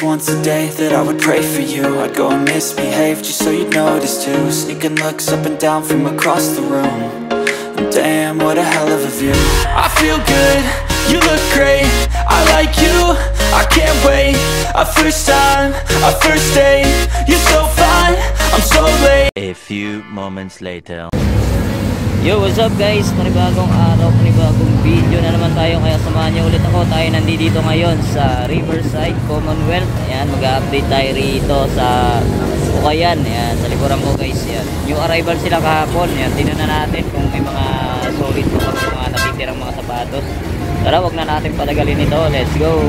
just once a day that I would pray for you. I'd go and misbehave just so you'd notice too. Sneaking looks up and down from across the room. And damn, what a hell of a view. I feel good, you look great, I like you, I can't wait. A first time, a first date, you're so fine, I'm so late. A few moments later. Yo, what's up guys? Panibagong araw, panibagong video na naman tayo. Kaya samahan niyo ulit ako. Tayo nandito ngayon sa Riverside, Commonwealth. Ayan, mag-update tayo rito sa Ukayan. Ayan, sa likuran ko guys. Ayan, new arrival sila kahapon. Ayan, tinan na natin kung may mga solid pa kami, mga natitirang mga sapatos. Tara, wag na natin patagalin ito. Let's go!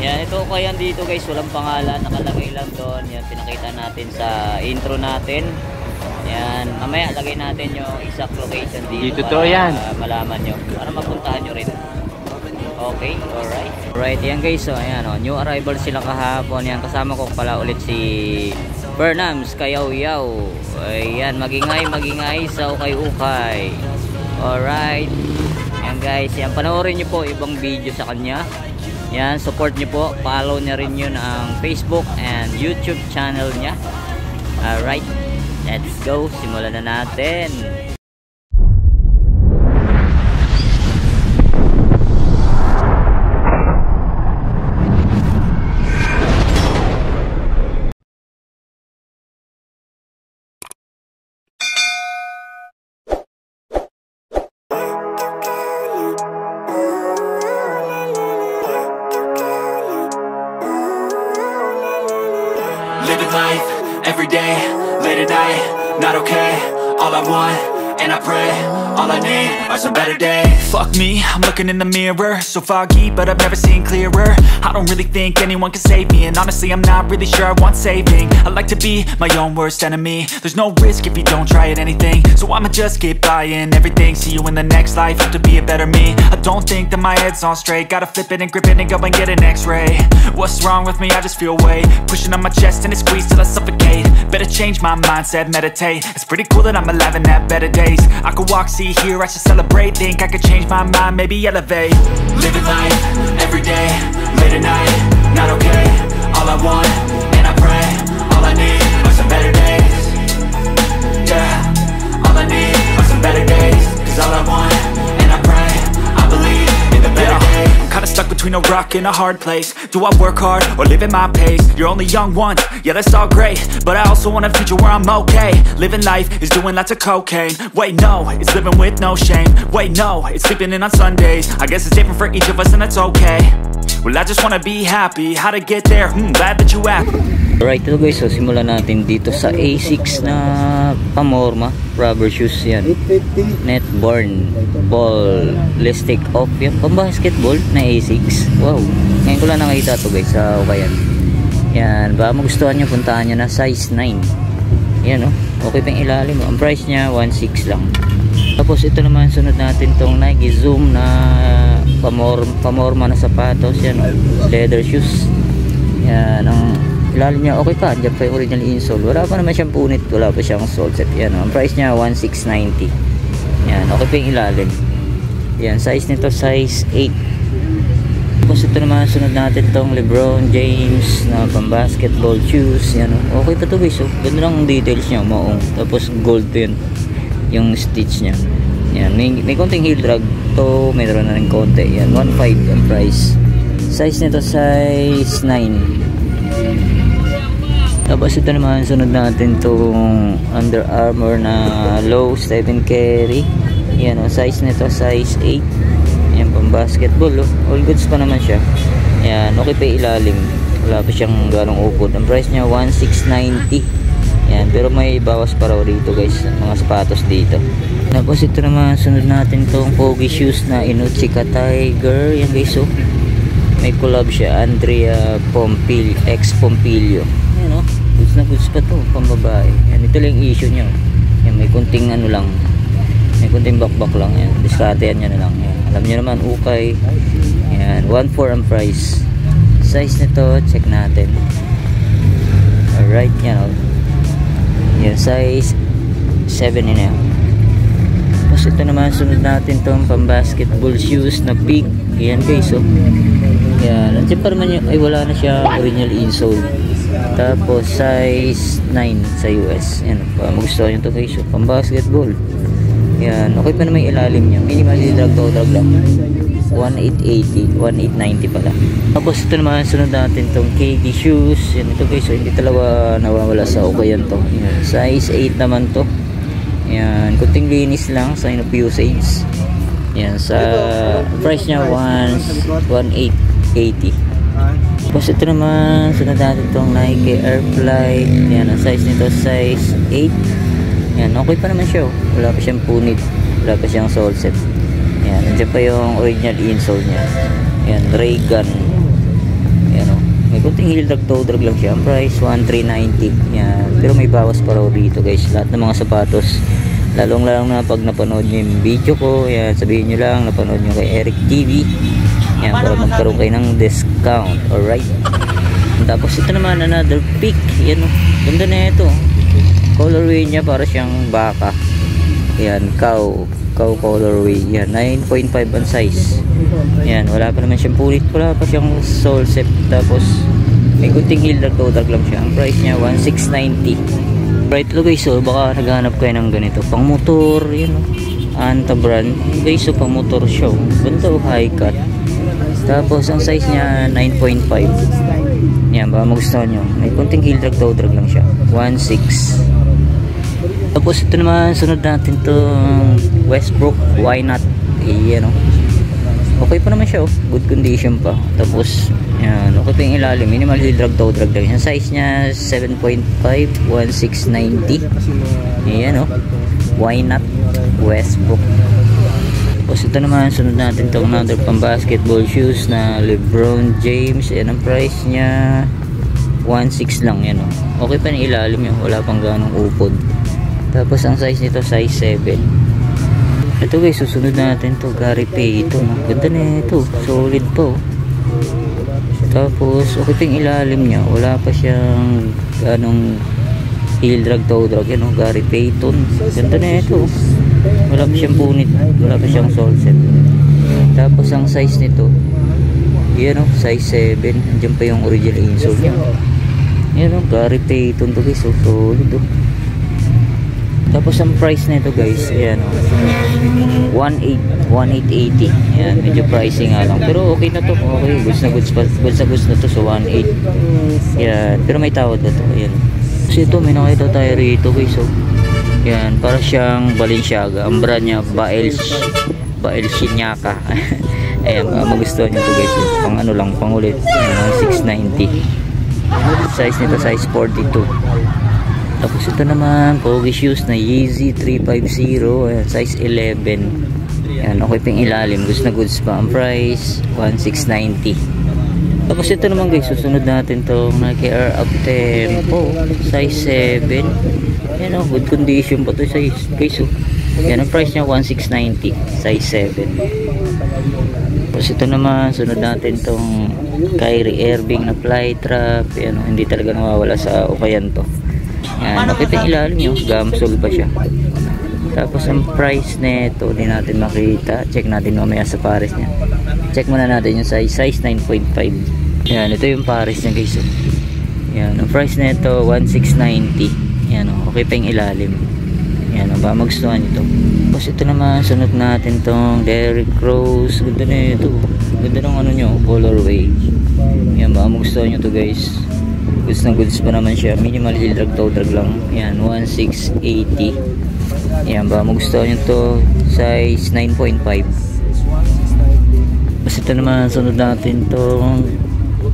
Ayan, ito Ukayan dito guys. Walang pangalan, nakalagay lang doon. Ayan, pinakita natin sa intro natin. Yan, mamaya lagay natin yung exact location dito to yan. Malaman nyo, para mapuntahan nyo rin. Okay, alright. Alright, yan guys, so ayan, new arrival sila kahapon. Yan, kasama ko pala ulit si Bernams Kayaw-Yaw. Ayan, magingay sa ukay-ukay. Alright. Yan guys, yan, panoorin nyo po ibang video sa kanya. Yan, support nyo po, follow nyo rin yun ang Facebook and YouTube channel nya. Alright, let's go, simulan na natin. Living life, every day, late at night, not okay. All I want, and I pray, all I need are some better days. Fuck me, I'm looking in the mirror, so foggy, but I've never seen clearer. I don't really think anyone can save me, and honestly I'm not really sure I want saving. I like to be my own worst enemy. There's no risk if you don't try at anything, so I'ma just keep buying everything. See you in the next life, have to be a better me. I don't think that my head's on straight, gotta flip it and grip it and go and get an x-ray. What's wrong with me? I just feel weight pushing on my chest and it squeezes till I suffocate. Better change my mindset, meditate. It's pretty cool that I'm alive and have better days. I could walk, see, hear, I should celebrate. Think I could change my mind, maybe elevate. Living life, every day, late at night, not okay. All I want, and I pray, all I need are some better days. Yeah, all I need are some better days. Cause all I want, and I pray, I believe in the better days. I'm kinda stuck between a rock and a hard place. Do I work hard or live at my pace? You're only young once, yeah that's all great, but I also want a future where I'm okay. Living life is doing lots of cocaine. Wait no, it's living with no shame. Wait no, it's sleeping in on Sundays. I guess it's different for each of us and that's okay. Well I just wanna be happy, how to get there, glad that you asked. Alright, ito guys, so simulan natin dito sa A6 na Pamorma rubber shoes. Yan, Netborn ballistic off, yan, pang-basketball na A6. Wow, ngayon ko lang nakita to guys sa Ukayan. Yan, baka magustuhan nyo, puntahan nyo na, size 9. Yan o, okay pang ilalim. Ang price nya 1.6 lang. Tapos ito naman, sunod natin tong Nike Zoom na Pamorma na sapatos. Yan o, leather shoes. Yan, ang ilalim niya okay pa, dyan pa yung original insole. Wala pa naman siyang punit, wala pa siyang sole set. Yan o, ang price nya 1.690. Yan, okay pa yung ilalim. Yan, size nito size 8. Tapos ito naman, sunod natin tong LeBron James na pang basketball shoes. Yan o, okay pa to guys. So, ganda lang ang details niya, maong. Tapos gold yun yung stitch niya. Yan, may konting heel drag to, mayroon na rin konti. Yan, 1.5 ang price. Size nito size 9. Tapos ito naman, sunod natin tong Under Armour na low Stephen Curry. Yan o, size nito size 8. Yan, pang basketball o. All goods pa naman siya. Yan, okay pa ilalim, wala pa siyang ganong upod. Ang price niya 1.690. Yan, pero may bawas pa raw dito guys, mga sapatos dito. Tapos ito naman, sunod natin tong Pogi shoes na Inuchika Tiger. Yan guys o, may collab siya, Andrea Pompil, ex Pompilio. Yan o, goods na goods pa to, pang babae. Yan, ito lang yung issue nyo. Yan, may kunting ano lang, may kunting bakbak lang. Yan, diskatehan nyo na lang. Yan, alam nyo naman, ukay. Yan, 1.4 ang price. Size nito, check natin. Alright, yan o. Yan, size 7.5. Tapos ito naman, sunod natin tong pang basketball shoes na pig. Yan guys, oh. Yan, nandiyan pa naman yung, ay wala na siya original insole. Tapos size 9 sa US. Yan, magustuhan nyo to guys. So, pang basketball. Yan, okay pa naman yung ilalim niya. Minimally drag to drag lang. 1880, 1890 pala. Tapos ito naman, sunod natin tong KD shoes. Yan ito guys, so hindi talaga nawawala sa ukayan to. Yan, size 8 naman to. Yan, kunting linis lang, sign of usage. Yan, sa price niya 1880. Tapos ito naman, sunod natin itong Nike Airflight. Yan, ang size nito size 8. Yan, okay pa naman siya. Wala pa siyang punit, wala pa siyang sole set. Yan, nandiyan pa yung original insole niya. Yan, Ray Gun. Yan o, may kunting heel drag toe drag lang siya. Ang price 1390. Yan, pero may bawas pa raw dito guys, lahat ng mga sapatos. Lalong na pag napanood nyo yung video ko, yan, sabihin nyo lang napanood nyo kay Eric TV. Yan, para magkaroon kayo ng discount. Alright. Tapos ito naman, another pick. Yan o, ganda na ito. Colorway niya para siyang baka. Yan, cow colorway. Yan, 9.5 ang size. Yan, wala pa naman siyang punit, wala pa siyang sole set. Tapos may kunting heel drag toe drag lang siya. Ang price niya 1690. Right lo guys, so baka naghanap kayo ng ganito pang motor. Yan o, Anta brand guys, so pang motor show. Ganda o, high cut. Tapos ang size niya 9.5. Yan, baka magustuhan nyo. May kunting heel drag toe drag lang siya. 16. Tapos ito naman, sunod natin itong Westbrook Why Not. Yan o, okay pa naman siya o, good condition pa. Tapos yan, okay pa yung ilalim, minimal heel drag toe drag lang. Yung size niya 7.5, 1690. Yan o, Why Not Westbrook. Tapos ito naman, sunod natin itong another pang basketball shoes na LeBron James. Yan ang price niya 1.6 lang. Yan o, okay pa yung ilalim yun, wala pang ganong upod. Tapos ang size nito size 7. Ito guys, susunod natin to Gary Payton. Ganda na ito, solid po. Tapos okay pa yung ilalim niya, wala pa siyang anong heel drag toe drag. Yan o, Gary Payton. Ganda na ito, wala pa siyang punit, wala pa siyang sole set. Tapos ang size nito, yan o, size 7. Diyan pa yung original insole niya. Yan o, Gary Payton to guys, so solid o. Tapos ang price nito guys, ayan o, 1880. Ayan, medyo pricing nga lang, pero okay na to, okay, goods na goods na to, so 18. Ayan, pero may tawad na to. Ayan, kasi ito may nakita tayo rito guys, so ayan, para siyang Balenciaga. Ang brand niya Balenciaga. Ayan, magustuhan nyo to guys, pang ano lang, pang ulit. Ayan, 690. Size nito size 42. Tapos ito naman, pogi shoes na Yeezy 350. Ayan, size 11. Ayan, okay pa yung ilalim, goods na goods pa. Ang price 1690. Tapos ito naman guys, susunod natin itong Nike Air Up Tempo size 7. Ayan o, good condition pa ito size guys o. Ayan, ang price niya 1690, size 7. Tapos ito naman, sunod natin itong Kyrie Irving na Flytrap. Ayan o, hindi talaga nawawala sa ukayan to. Yan, okay pa yung ilalim nyo, gamsol pa siya. Tapos ang price nito, hindi natin makita. Check natin mamaya sa pares niya. Check muna natin yung size 9.5. Yan, ito yung pares niya guys. Yan, ang price nito 1690. Yan, okay pa yung ilalim. Yan, ba magustuhan nyo ito. Tapos ito naman, sunod natin tong Derrick Rose. Ganda na ito, ganda ng ano nyo, colorway. Yan, ba magustuhan nyo ito guys. Goods na goods pa naman siya, minimal heel drag toe drag lang. Yan, 1680. Yan, ba magustuhan nyo to, size 9.5. Tapos ito naman, sunod natin tong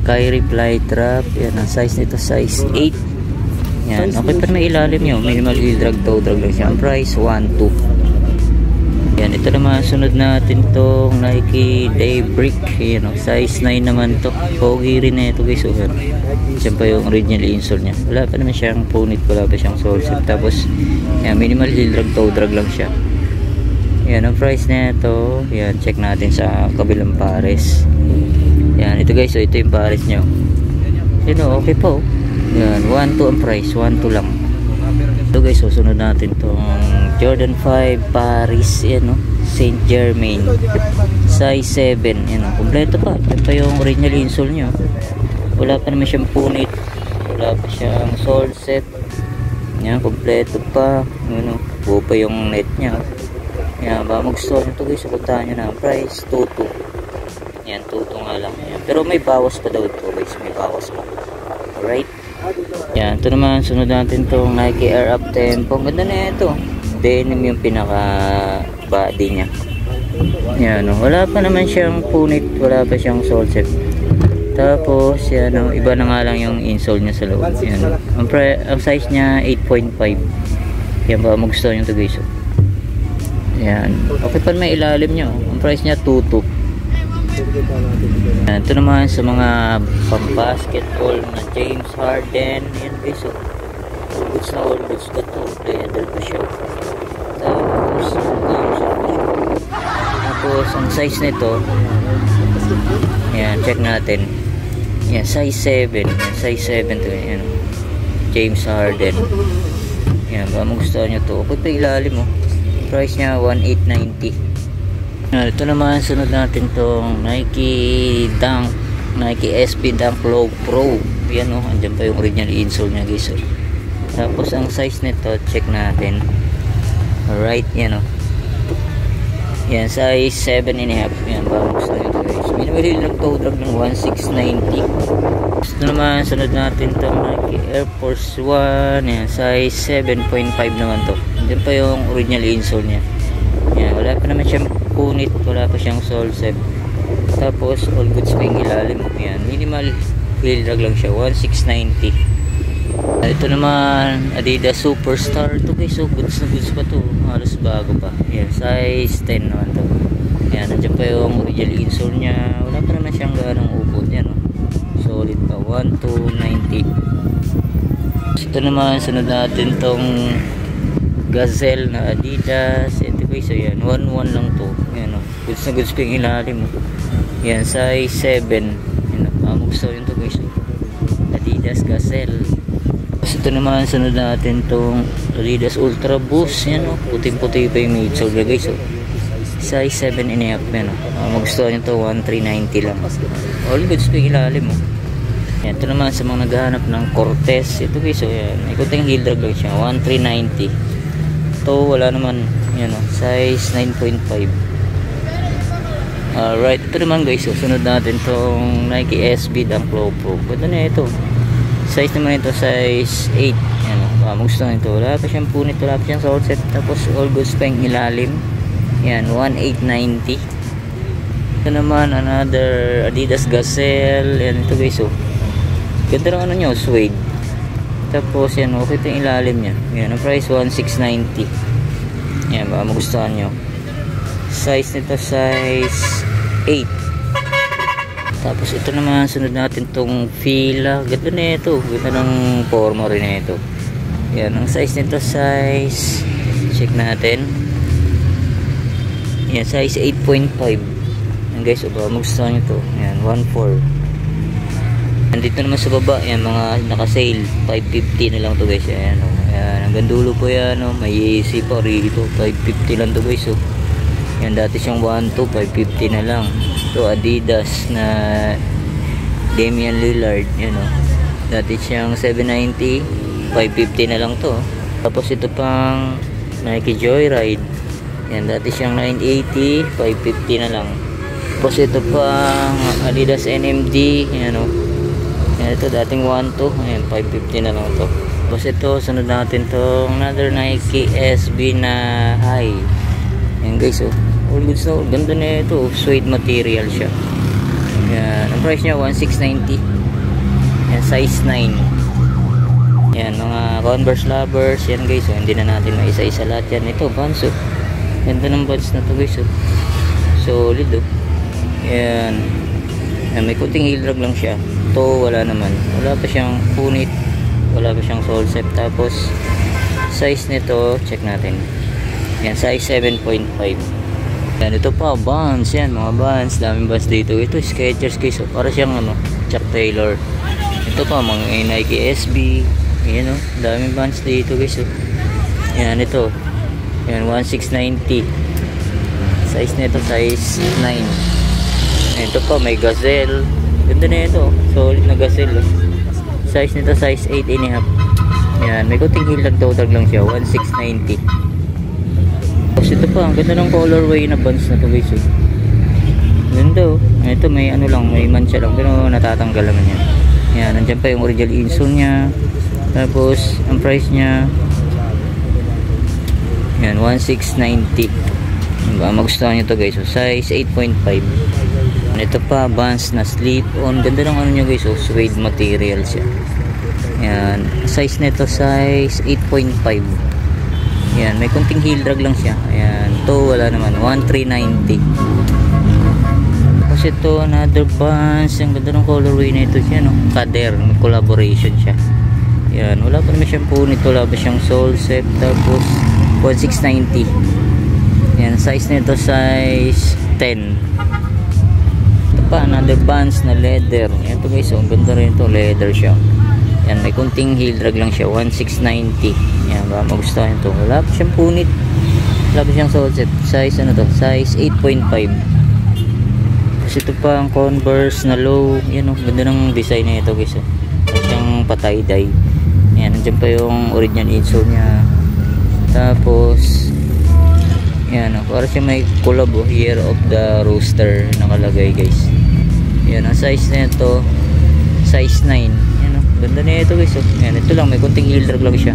Kyrie Flytrap. Yan, ang size nito size 8. Yan, okay pa may ilalim nyo, minimal heel drag toe drag lang siya. Ang price 1.2. Yan, ito naman, sunod natin tong Nike Daybreak. Yan, size 9 naman to. Pogi rin na ito guys. Diyan pa yung original insole niya. Wala pa naman siyang punit, wala pa siyang sole set. Tapos, yan, minimal heel drag toe drag lang siya. Yan, ang price na ito. Yan, check natin sa kabilang pares. Yan, ito guys, so ito yung pares nyo. Yan, okay po. Yan, 1.2 ang price, 1.2 lang. Ito guys, so sunod natin tong Jordan 5 Paris, yan no, Saint Germain size 7. Yan, kompleto pa. Yan pa yung original insole nyo. Wala pa naman siyang punit, wala pa siyang sole set. Yan, kompleto pa. Ano, buo pa yung net nya. Yan, baka mag-store nyo ito guys, puntahan nyo na ang price 2.2. Yan, 2.2 nga lang. Yan. Pero may bawas pa daw ito guys, may bawas pa. Alright. Yan, ito naman, sunod natin itong Nike Air Up Tempo. Ang ganda na ito. Denim yung pinaka body nya. Yan, wala pa naman siyang punit, wala pa siyang sole set. Tapos yan, iba na nga lang yung insole nya sa loob. Yan, ang size nya 8.5. Yan, ba magustuhan nyo ito guys. Yan, okay pa may ilalim nya. Ang price nya 2.2. Yan, ito naman sa mga pang-basketball na James Harden. Yan guys, all goods na all goods pa ito. Leather pa siya. Tapos ang size nito, yan, check natin. Yan, size 7. Yan, size 7 to. Yan, James Harden. Yan, baka magustuhan nyo to. Okay pa ilalim mo. Price nya 1,890. Yan, ito naman, sunod natin tong Nike Dunk, Nike SB Dunk Low Pro. Yan andyan pa yung original insole nya guys. Tapos ang size nito, check natin. Alright, yan yan, size 7.5. Yan, baka magustuhan nyo to guys. Minimally lang to, drag ng 1,690. Ito naman, sunod natin itong Nike Air Force 1. Yan, size 7.5 naman to. Diyan pa yung original insole nya. Yan, wala pa naman siyang punit, wala pa siyang sole set. Tapos all goods pa yung ilalim. Yan, minimal heel drag lang siya, 1,690. Ito naman Adidas Superstar to guys. So goods na goods pa to, halos bago pa. Yan, size 10 naman to. Yan, nandiyan pa yung original insole nya. Wala pa naman siyang ganong ubod. Yan solid pa, 1,290. Ito naman, sunod natin tong Gazelle na Adidas. Ito guys, so yan, 1.1 lang to. Yan goods na goods pa yung ilalim. Yan, size 7. Yan, magustuhan yun to guys. Adidas Gazelle. Ito naman, sunod natin tong Adidas Ultra Boost. Yan puting-puti pa yung midsole guys. Size 7.5. Yan magustuhan nyo to, 1,390 lang. All goods pa yung ilalim. Yan, ito naman sa mga naghahanap ng Cortez. Ito guys, so yan, may kunting heel drag lang siya, 1,390. Ito wala naman. Yan size 9.5. Alright, ito naman guys, so sunod natin tong Nike SB Dunk Low Pro. Ganda na ito. Size naman ito, size 8. Yan magustuhan ito. Wala pa siyang punit, wala pa siyang sole set. Tapos all goods pa yung ilalim. Yan, 1,890. Ito naman, another Adidas Gazelle. Yan ito guys, so ganda ng nyo, suede. Tapos yan, okay ito yung ilalim nya. Yan, ang price 1,690. Yan, baka magustuhan nyo. Size nito, size 8. Tapos ito naman, sunod natin tong Fila. Ganda na ito, ganda ng forma rin na ito. Yan, ang size nito, size, check natin. Yan, size 8.5. Yan guys, baka magustuhan nyo ito. Yan, 1.4. Nandito naman sa baba, yan, mga naka-sale, 550 na lang to guys. Ayan, ayan, hanggang dulo po yan, may AC pa rito, 550 lang to guys. Yan, dati siyang 1.2, 550 na lang. Ito Adidas na Damian Lillard, yan dati siyang 790, 550 na lang to. Tapos ito pang Nike Joyride, yan, dati siyang 980, 550 na lang. Tapos ito pang Adidas NMD, yan yan, ito dating 1.2, ayan, 550 na lang to. Tapos ito, sunod natin to another Nike SB na high. Ayan guys, all goods na, ganda na ito, suede material siya. Ayan, ang price niya 1,690. Ayan, size 9. Ayan, mga Converse lovers, yan guys, hindi na natin maisa-isa lahat yan. Ito, Vans, ganda ng Vans na to guys, solid Ayan, ayan, may kunting heel drag lang siya. Ito wala naman, wala pa siyang punit, wala pa siyang sole set. Tapos size nito, check natin. Yan, size 7.5. Yan, ito pa, Vans. Yan, mga Vans, daming Vans dito. Ito, Skechers guys, para siyang Chuck Taylor. Ito pa, mga Nike SB. Yan daming Vans dito guys. Yan, ito. Yan, 1,690. Size nito size 9. Ito pa may gazelle. Ganda na ito. Solid na gazelle. Size nito size 8.5. Yan, may kunting hilag total lang siya. 1690. Tapos ito pa, ang ganda ng colorway na bands na to guys. Ganda. Ito may ano lang, may mancha lang, pero natatanggal naman yan. Yan, nandiyan pa yung original insole nya. Tapos ang price nya, yan, 1690. Baka magustuhan nyo to guys. So, size 8.5. Ito pa, bands na slip on. Ganda ng ano nyo guys. So, suede material siya. Yan, size nito size 8.5. Yan, may kunting heel drag lang siya. Ayan, to wala naman, 1390. Tapos ito, another bands. Ang ganda ng colorway na ito siya, no? Kader, may collaboration siya. Yan, wala pa naman siyang punit, wala pa siyang sole set. Tapos 1690. Yan, size nito size 10. Ito pa, another bands na leather. Ito guys, ang ganda rin ito, leather siya. Yan, may kunting heel drag lang siya, 1690. Yan, baka magustuhan ito. Wala pa siyang punit, wala pa siyang sole set. Size ano to, size 8.5. Tapos ito pa ang Converse na low. Yan, ganda ng design na ito guys. Siyang patay dye. Yan, nandiyan pa yung original insole nya. Tapos yan, para siya may collab, Year of the Rooster nakalagay guys. Yan, ang size na ito size 9. Yan, ganda na ito guys. Yan, ito lang, may kunting heel drag lang siya,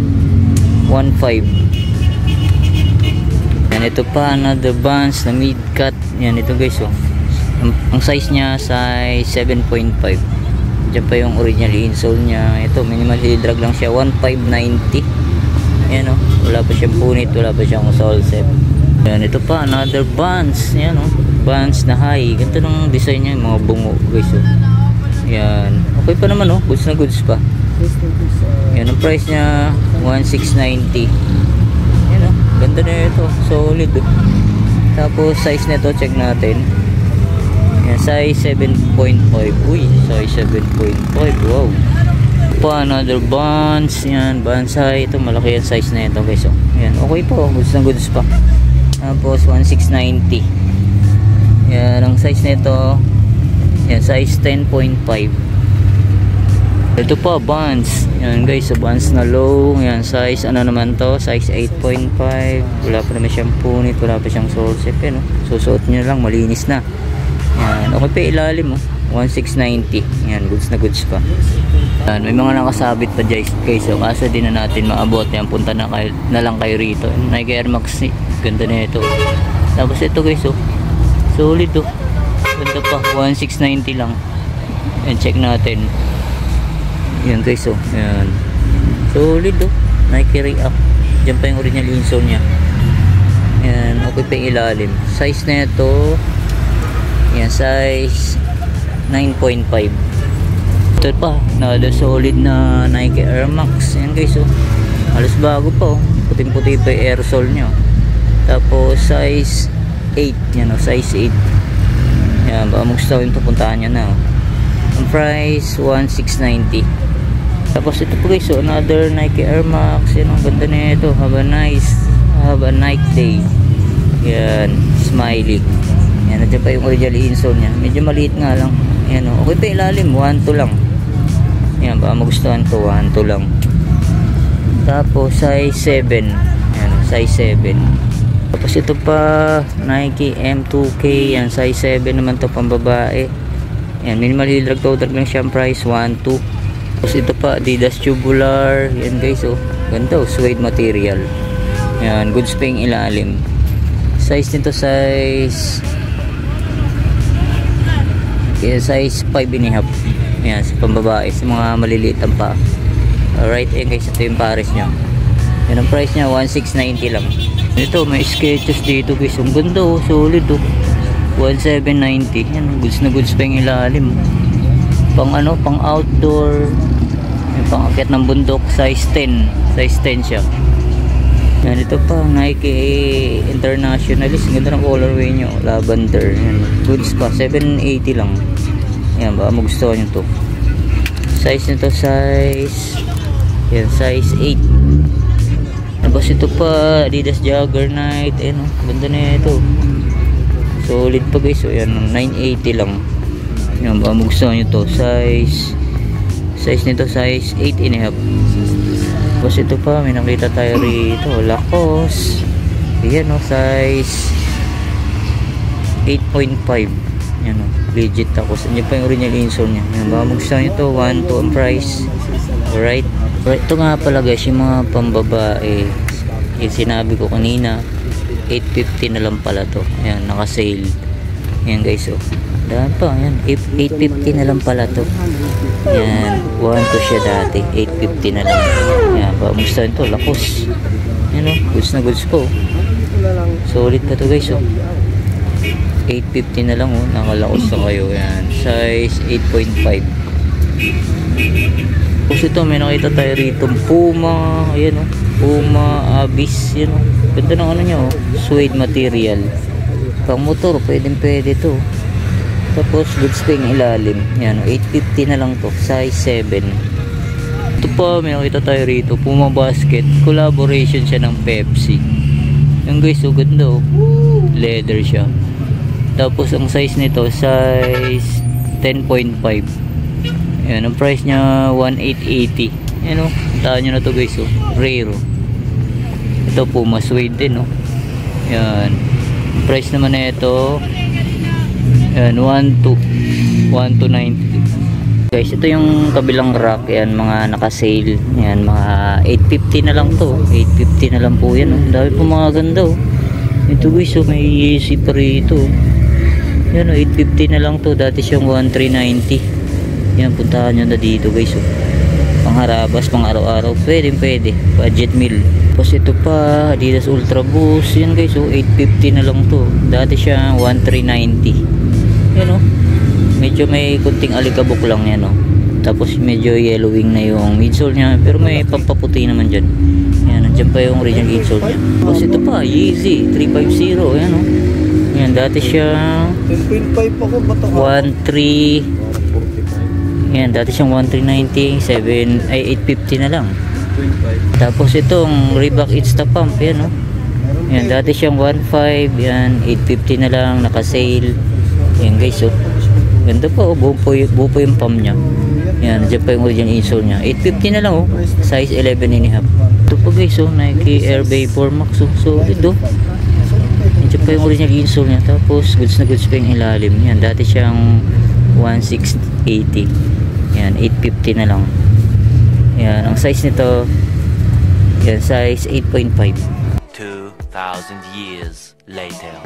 1.5. Yan, ito pa another bands na mid cut. Yan, ito guys. Ang size nya size 7.5. Diyan pa yung original insole nya. Ito, minimal heel drag lang siya, 1590. Yan, wala pa siyang punit, wala pa siyang sole set. Yan, ito pa another bands. Yan, bands na high. Ganito ng design niya, yung mga bungo guys. Yan, okay pa naman, goods na goods pa. Yan, ang price niya 1690. Yan, ganda na ito, solid. Tapos size nito, check natin. Yan, size 7.5. Uy, size 7.5. Wow. Pa another bands. Yan, bands high. Ito malaki yung size na ito guys. Yan, okay po, goods na goods pa. Tapos 1690. Yan, ang size nito, yan, size 10.5. Ito pa bands. Yan guys, bands na low. Yan, size ano naman to, size 8.5. Wala pa naman siyang punit, wala pa siyang sole set. Yan, susuot nyo lang, malinis na. Yan, okay pa ilalim, 1690. Yan, goods na goods pa. Yan, may mga nakasabit pa guys. Kaso di na natin maabot. Yan, punta na lang kayo rito. Nike Air Max, ganda na ito. Tapos ito guys, solid, ganda pa, 1690 lang. Yan, check natin. Yan guys, yan, solid, Nike React. Diyan pa yung original insole nya. Yan, okay pa yung ilalim. Size na ito, yan, size 9.5. Ito pa, another solid na Nike Air Max. Yan guys, halos bago pa, puting puti pa yung air sole nya. Tapos size 8. Yan, size 8. Yan, baka magustuhin ito, puntahan nyo na. Ang price 1690. Tapos ito po guys, another Nike Air Max. Yan, ang ganda na ito. Have a nice day. Yan, smiley. Yan, nandiyan pa yung original insole nya. Medyo maliit nga lang. Yan, okay pa ilalim, 1.2 lang. Yan, baka magustuhan ito, 1.2 lang. Tapos size 7. Yan, size 7. Tapos ito pa, Nike M2K. Yan, size 7 naman to, pambabae. Yan, minimal heel drag total lang siya, price 1.2. Tapos ito pa, Adidas Tubular. Yan guys, ganda, suede material. Yan, goods pa yung ilalim. Size nito size, yan, size 5.5. Yan, sa pambabae, sa mga maliliit ang pa. Alright, yan guys, ito yung pares nya. Yan, ang price nya 1690 lang. Ito, may Skechers dito guys. Ang ganda, solid, 1790. Yan, goods na goods pa yung ilalim. Pang pang outdoor. Yung pang akyat ng bundok, size 10. Size 10 siya. Yan, ito pa, Nike Internationalist. Ang ganda ng colorway nyo, lavender. Yan, goods pa, 780 lang. Yan, baka magustuhan nyo to. Size nito size, yan, size 8. Tapos ito pa, Adidas Juggernaut. Ganda na ito. Solid pa guys. So yan, 980 lang. Yan, baka magustuhan nyo to. Size nito, size 8.5. Tapos ito pa, may nakita tayo rito. Lacoste. Ayan o, size 8.5. Yan o, legit. Tapos andyan pa yung original insole nya. Yan, baka magustuhan nyo to. 1, 2 ang price. Alright. Ito nga pala guys, yung mga pambabae. Yung sinabi ko kanina, 850 na lang pala to. Ayan, naka-sale. Ayan guys, oh. Daan pa, ayan. 850 na lang pala to. Ayan, 1 to siya dati. 850 na lang. Ayan, pamustahan to. Lacoste. Ayan, oh. Goods na goods po. Solid pa to guys, oh. 850 na lang, oh. Naka-Lacoste na kayo. Ayan, size 8.5. Tapos ito, may nakita tayo rito. Puma. Ayan, oh. Puma Abyss. Ayan, oh. Ganda ng ano nyo, oh. Suede material. Pang motor, pwede to. Tapos goods pa yung ilalim. Yan, 850 na lang to. Size 7. Ito pa, may nakita tayo rito. Puma Basket. Collaboration siya ng Pepsi. Yan guys, so ganda, oh. Leather siya. Tapos ang size nito, size 10.5. Yan, ang price niya 1,880. Yan, oh. Taan nyo na to guys, oh. Rare, oh. Ito Puma Suede din, oh. Yan. Price naman na ito, yan, 1,290. Guys, ito yung kabilang rack. Yan, mga naka-sale. Yan, mga 850 na lang to. 850 na lang po yan, oh. Dahil po mga ganda, oh. Ito guys, oh, may AC pa rito. Yan, oh, 850 na lang to. Dati siyang 1,390. Yan, puntahan nyo na dito guys, oh. Pangharabas, pang araw-araw. Pwede. Budget meal. Tapos ito pa, Adidas Ultra Boost. Yan guys, oh, 850 na lang to. Dati siya 1,390. Yan, oh. Medyo may kunting alikabok lang yan, oh. Tapos medyo yellowing na yung midsole niya. Pero may pampaputi naman dyan. Yan, nandiyan pa yung original midsole niya. Tapos ito pa, Yeezy 350. Yan, oh. Yan, dati siya 10.5 ako, ba't ako? 1,3. Yan, dati siyang 1,390. 850 na lang. Tapos itong Reebok It's the Pump, yan, oh. Yan, dati siyang 1,500. Yan, 850 na lang, naka-sale. Yan guys, oh. Ganda pa, oh. Buo po yung pump nya. Yan, dyan pa yung original insole nya. 850 na lang, oh. Size 11.5. Ito pa guys, oh. Nike Air Vapor Max, oh. So, ito. Dyan pa yung original insole nya. Tapos, goods na goods pa yung ilalim. Yan, dati siyang 1,680. Yan, 850 na lang. Yan, ang size nito, yan, size 8.5. 2,000 years later.